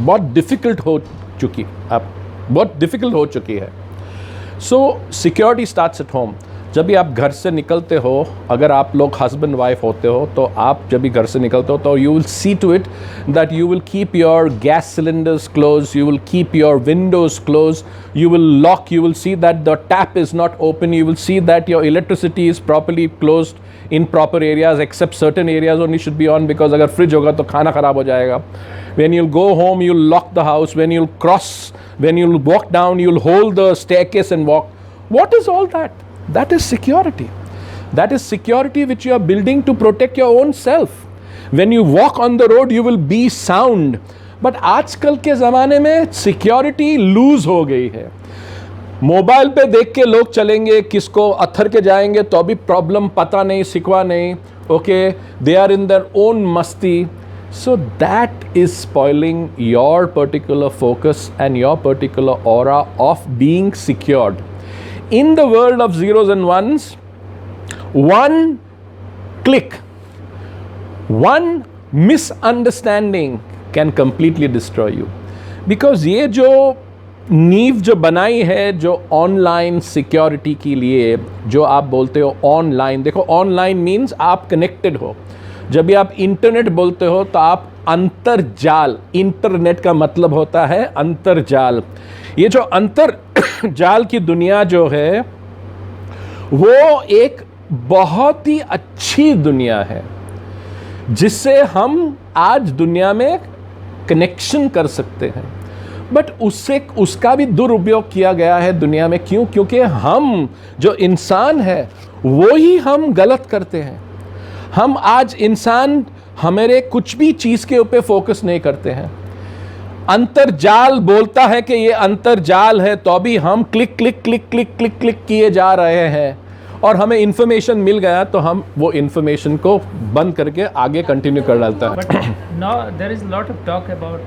बहुत डिफ़िकल्ट हो चुकी है. सो सिक्योरिटी स्टार्ट्स एट होम. जब भी आप घर से निकलते हो, अगर आप लोग हस्बैंड वाइफ होते हो, तो आप जब भी घर से निकलते हो तो you will see to it that you will keep your gas cylinders close, you will keep your windows close, you will lock, you will see that the tap is not open, you will see that your electricity is properly closed in proper areas, except certain areas only should be on, because अगर fridge होगा तो खाना खराब हो जाएगा. When you'll go home, you'll lock the house. When you'll cross, when you'll walk down, you'll hold the staircase and walk. What is all that? That is security. That is security which you are building to protect your own self. When you walk on the road, you will be sound. But आजकल के ज़माने में security loose हो गई है. Mobile पे देख के लोग चलेंगे, किसको अत्थर के जाएंगे तो अभी प्रॉब्लम पता नहीं, सिकवा नहीं. Okay, they are in their own मस्ती. So that is spoiling your particular focus and your particular aura of being secured. In the world of zeros and ones, one click, one misunderstanding can completely destroy you. Because ये जो नींव जो बनाई है जो online security के लिए, जो आप बोलते हो ऑनलाइन, देखो ऑनलाइन मीन्स आप कनेक्टेड हो. जब भी आप इंटरनेट बोलते हो तो आप अंतरजाल, इंटरनेट का मतलब होता है अंतरजाल. ये जो अंतरजाल की दुनिया जो है वो एक बहुत ही अच्छी दुनिया है, जिससे हम आज दुनिया में कनेक्शन कर सकते हैं. बट उसका भी दुरुपयोग किया गया है दुनिया में. क्यों? क्योंकि हम जो इंसान है वो ही हम गलत करते हैं. हम आज इंसान हमारे कुछ भी चीज़ के ऊपर फोकस नहीं करते हैं. अंतरजाल बोलता है कि ये अंतरजाल है, तो अभी हम click click click click click click किए जा रहे हैं, और हमें इंफॉर्मेशन मिल गया तो हम वो इंफॉर्मेशन को बंद करके आगे कंटिन्यू कर डालता है. But now there is a lot of talk about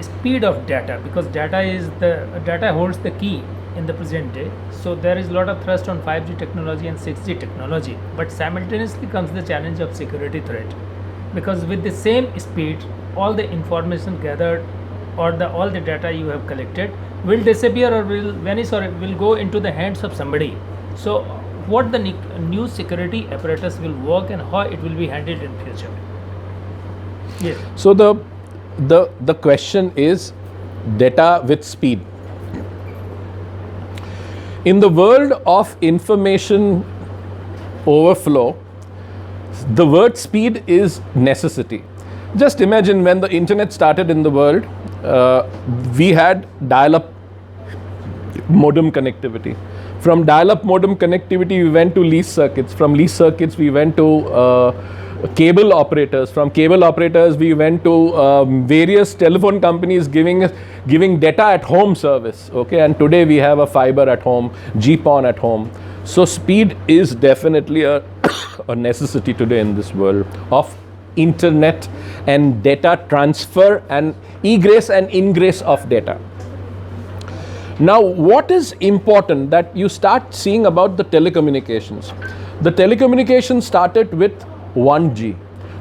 speed of data, because data holds the key in the present day. So there is a lot of thrust on 5G technology and 6G technology, but simultaneously comes the challenge of security threat, because with the same speed, all the information gathered or all the data you have collected will disappear or will vanish or will go into the hands of somebody. So what the new security apparatus will work and how it will be handled in future? Yes. So the question is data with speed. In the world of information overflow, the word speed is necessity. Just imagine when the internet started in the world, we had dial-up modem connectivity. From dial-up modem connectivity, we went to lease circuits. From lease circuits, we went to cable operators. From cable operators, we went to various telephone companies giving data at home service. Okay, and today we have a fiber at home, GPON at home. So speed is definitely a necessity today in this world of internet and data transfer and egress and ingress of data. Now, what is important that you start seeing about the telecommunications? The telecommunications started with 1G,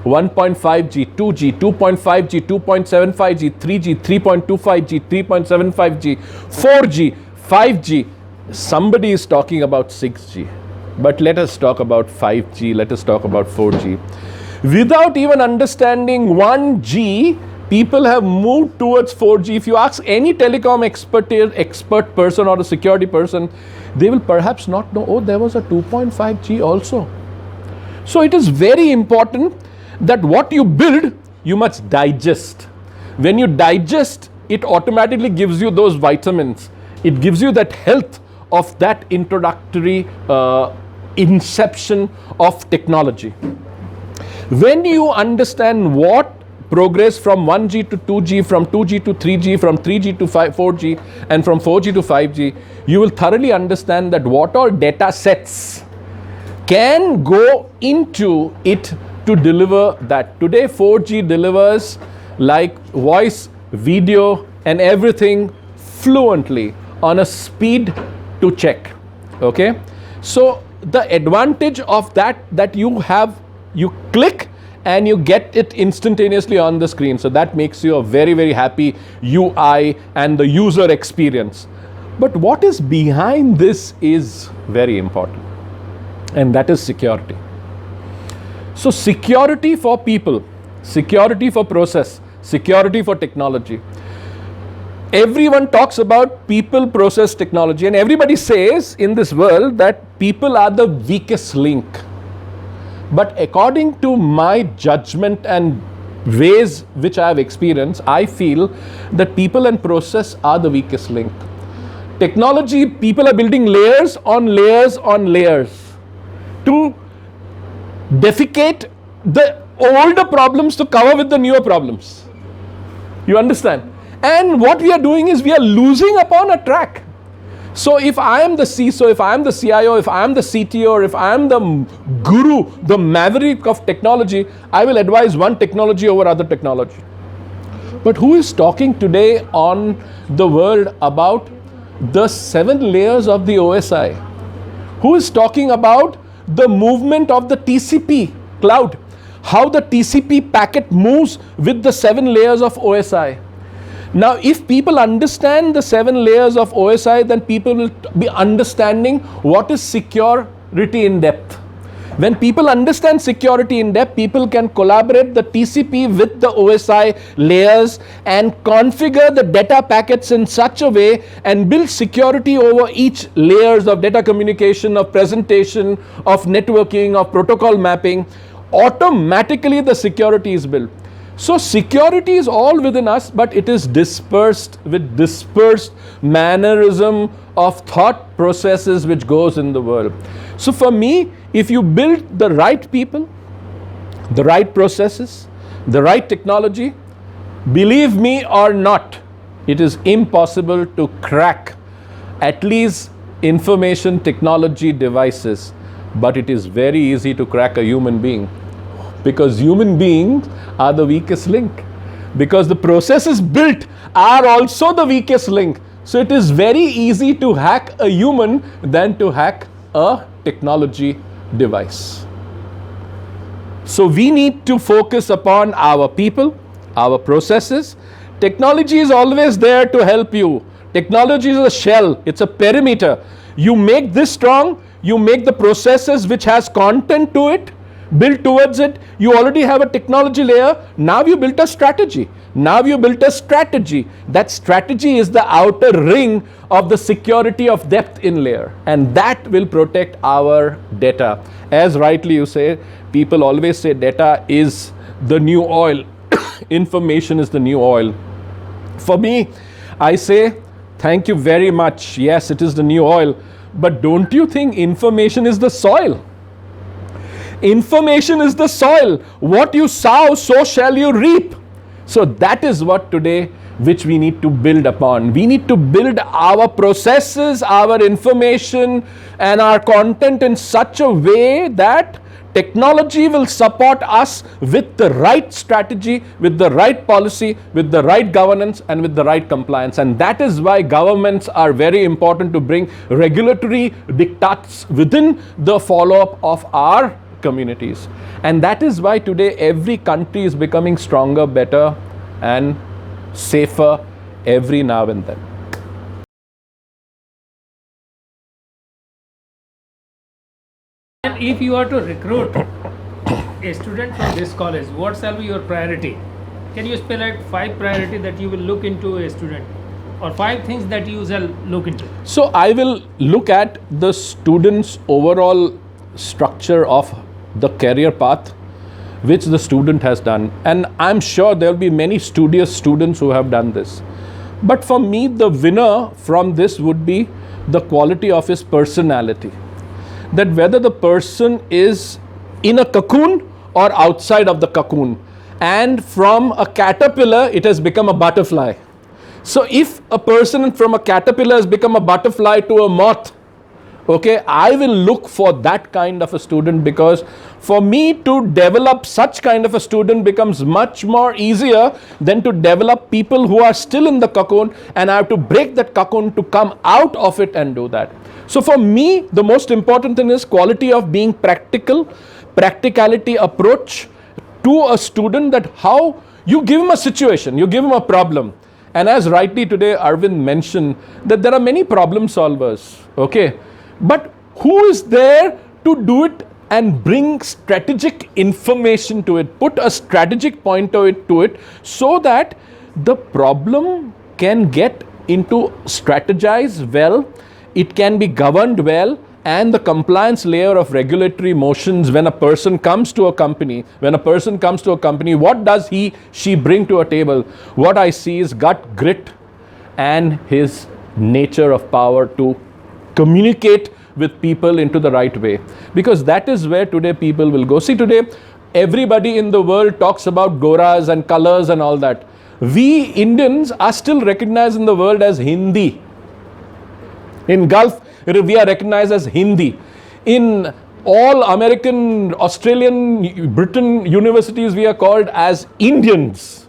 1.5G, 2G, 2.5G, 2.75G, 3G, 3.25G, 3.75G, 4G, 5G. Somebody is talking about 6G. But let us talk about 5G, let us talk about 4G. Without even understanding 1G, people have moved towards 4G. If you ask any telecom expert person or a security person, they will perhaps not know, oh, there was a 2.5G also. So it is very important that what you build, you must digest. When you digest, it automatically gives you those vitamins. It gives you that health of that introductory inception of technology. When you understand what progress from 1G to 2G, from 2G to 3G, from 3G to 4G, and from 4G to 5G, you will thoroughly understand that what all data sets can go into it to deliver that. Today 4G delivers like voice, video and everything fluently on a speed to check. Okay, so the advantage of that you have, you click and you get it instantaneously on the screen. So that makes you a very, very happy UI and the user experience. But what is behind this is very important, and that is security. So security for people, security for process, security for technology. Everyone talks about people, process, technology, and everybody says in this world that people are the weakest link. But according to my judgment and ways which I have experienced, I feel that people and process are the weakest link. Technology, people are building layers on layers on layers to defecate the older problems to cover with the newer problems. You understand? And what we are doing is we are losing upon a track. So if I am the CISO, if I am the CIO, if I am the CTO, or if I am the guru, the maverick of technology, I will advise one technology over other technology. But who is talking today on the world about the 7 layers of the OSI? Who is talking about the movement of the TCP cloud? How the TCP packet moves with the 7 layers of OSI? Now, if people understand the 7 layers of OSI, then people will be understanding what is security in depth. When people understand security in depth, people can collaborate the TCP with the OSI layers and configure the data packets in such a way and build security over each layers of data communication, of presentation, of networking, of protocol mapping. Automatically the security is built. So security is all within us, but it is dispersed with dispersed mannerism of thought processes which goes in the world. So for me, if you build the right people, the right processes, the right technology, believe me or not, it is impossible to crack at least information technology devices, but it is very easy to crack a human being. Because human beings are the weakest link. Because the processes built are also the weakest link. So it is very easy to hack a human than to hack a technology device. So we need to focus upon our people, our processes. Technology is always there to help you. Technology is a shell, it's a perimeter. You make this strong, you make the processes which has content to it, build towards it. You already have a technology layer. Now you built a strategy. Now you built a strategy. That strategy is the outer ring of the security of depth in layer, and that will protect our data. As rightly you say, people always say data is the new oil. Information is the new oil. For me, I say thank you very much. Yes, it is the new oil, but don't you think information is the soil? Information is the soil. What you sow, so shall you reap. So that is what today which we need to build upon. We need to build our processes, our information and our content in such a way that technology will support us with the right strategy, with the right policy, with the right governance and with the right compliance. And that is why governments are very important to bring regulatory diktats within the follow-up of our communities. And that is why today every country is becoming stronger, better and safer every now and then. And if you are to recruit a student from this college, what shall be your priority? Can you spell out 5 priorities that you will look into a student, or 5 things that you shall look into? So I will look at the student's overall structure of the career path which the student has done, and I'm sure there will be many studious students who have done this. But for me, the winner from this would be the quality of his personality. That whether the person is in a cocoon or outside of the cocoon, and from a caterpillar it has become a butterfly. So if a person from a caterpillar has become a butterfly to a moth, okay, I will look for that kind of a student, because for me to develop such kind of a student becomes much more easier than to develop people who are still in the cocoon, and I have to break that cocoon to come out of it and do that. So for me, the most important thing is quality of being practical, practicality approach to a student that how you give him a situation, you give him a problem. And as rightly today Arvind mentioned that there are many problem solvers, okay? But who is there to do it and bring strategic information to it, put a strategic point to it so that the problem can get into strategize well, it can be governed well, and the compliance layer of regulatory motions when a person comes to a company, what does she bring to a table? What I see is gut grit and his nature of power to communicate with people into the right way, because that is where today people will go. See, today everybody in the world talks about goras and colors and all that. We Indians are still recognized in the world as Hindi. In Gulf, we are recognized as Hindi. In all American, Australian, Britain universities, we are called as Indians.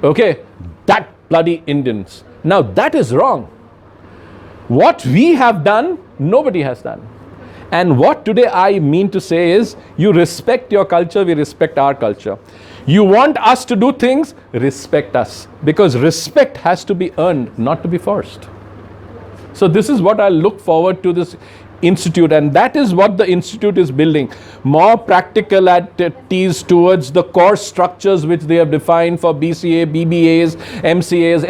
Okay, that bloody Indians. Now that is wrong. What we have done, nobody has done. And what today I mean to say is, you respect your culture, we respect our culture. You want us to do things, respect us. Because respect has to be earned, not to be forced. So this is what I look forward to this institute, and that is what the institute is building. More practicalities towards the course structures which they have defined for BCA, BBAs, MCAs,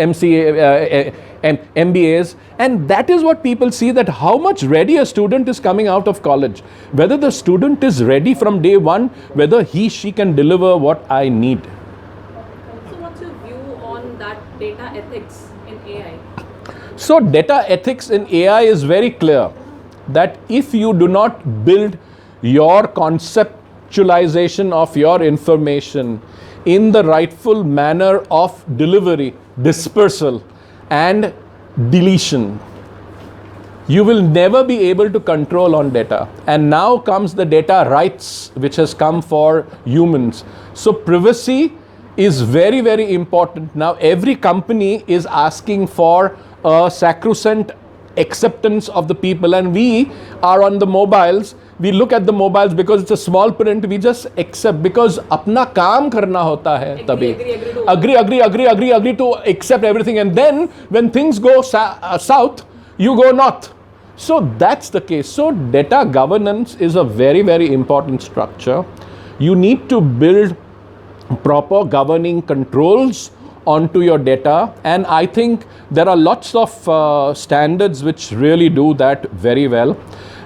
MBAs, and that is what people see, that how much ready a student is coming out of college. Whether the student is ready from day one, whether she can deliver what I need. So what's your view on that data ethics in AI? So data ethics in AI is very clear, that if you do not build your conceptualization of your information in the rightful manner of delivery, dispersal and deletion, you will never be able to control on data. And now comes the data rights which has come for humans. So privacy is very, very important. Now every company is asking for a sacrosanct acceptance of the people, and we are on the mobiles, we look at the mobiles because it's a small print, we just accept because अपना काम करना होता है तभी agree to accept everything, and then when things go south, you go north. So that's the case. So data governance is a very, very important structure. You need to build proper governing controls onto your data, and I think there are lots of standards which really do that very well,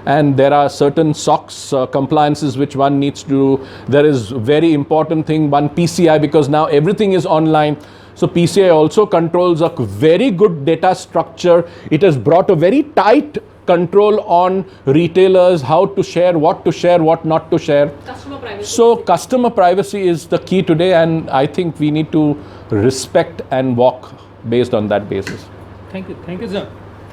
and there are certain SOX compliances which one needs to do. There is very important thing, one PCI, because now everything is online. So PCI also controls a very good data structure. It has brought a very tight control on retailers, how to share, what not to share. Customer privacy. So customer privacy is the key today, and I think we need to respect and walk based on that basis. Thank you, sir.